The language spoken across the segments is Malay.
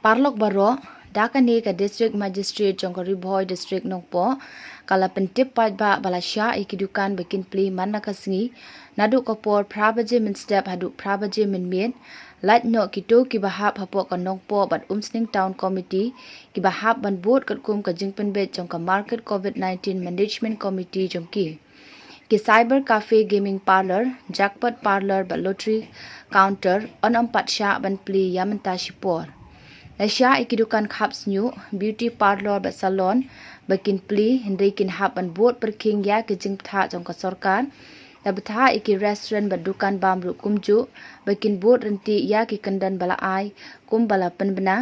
Parlok baro dakani ka district magistrate jongkori Bhoi district nongpo kala pentip ba balasya ikidukan bikin pli manakasngi nadu kopor prabaje min step hadu prabaje min light no kito kibahap hapo ka nongpo bat umsning town committee kibahap ban board kum ka jingpynbna jongka market covid-19 management committee jongki ki cyber cafe gaming parlor jackpot parlor ba lottery counter onam patsha ban pli yamanta shipor Asia ikidukan cups new beauty parlor ba salon bakin pli hindi kin hapan boat perking ya ke jingptha jongka sorkan dabtha iki restaurant ba dukan bamru kumju bakin boat renti ya ki kandan bala ai kum bala penbna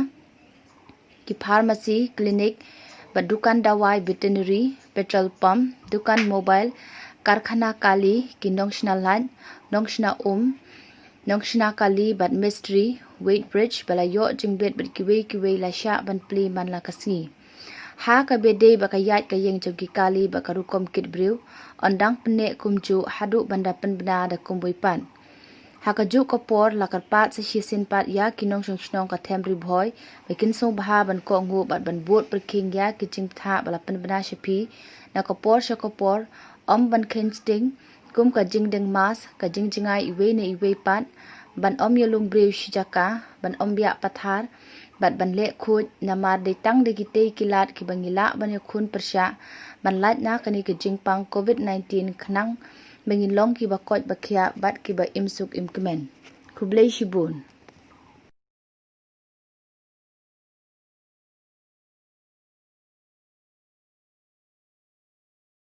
ki pharmacy clinic ba dukan dawai veterinary petrol pump dukan mobile karkhana kali ki nongshna lan nongshna nongshna kali bat mystery weight bridge bala yo jingbet bat kiwe la sha ban pli man la kasi ha ka bede ba kayat ka yeng jongki kali ba karukom kit brew ondang pene kumju hadu banda penbna da kumboipan ha ka ju kopor la karpat sa shisin pat ya kinong shnong ka themri Bhoi bekin so bha ban ko ngu bat ban bot perking ya ki jingtha bala penbna shapi na kopor sha kopor ban kensting kum ka jingdeng mas ka jingjingai iwe ne iwe pat ban yelung brew shijaka ban bia pathar bat ban le khut namar de tang de gite kilat ki bangila ban khun persya ban lat na kani ki jingpang covid-19 khnang bangin long ki bakot bakhya bat ki ba imsuk imkmen kublai shibun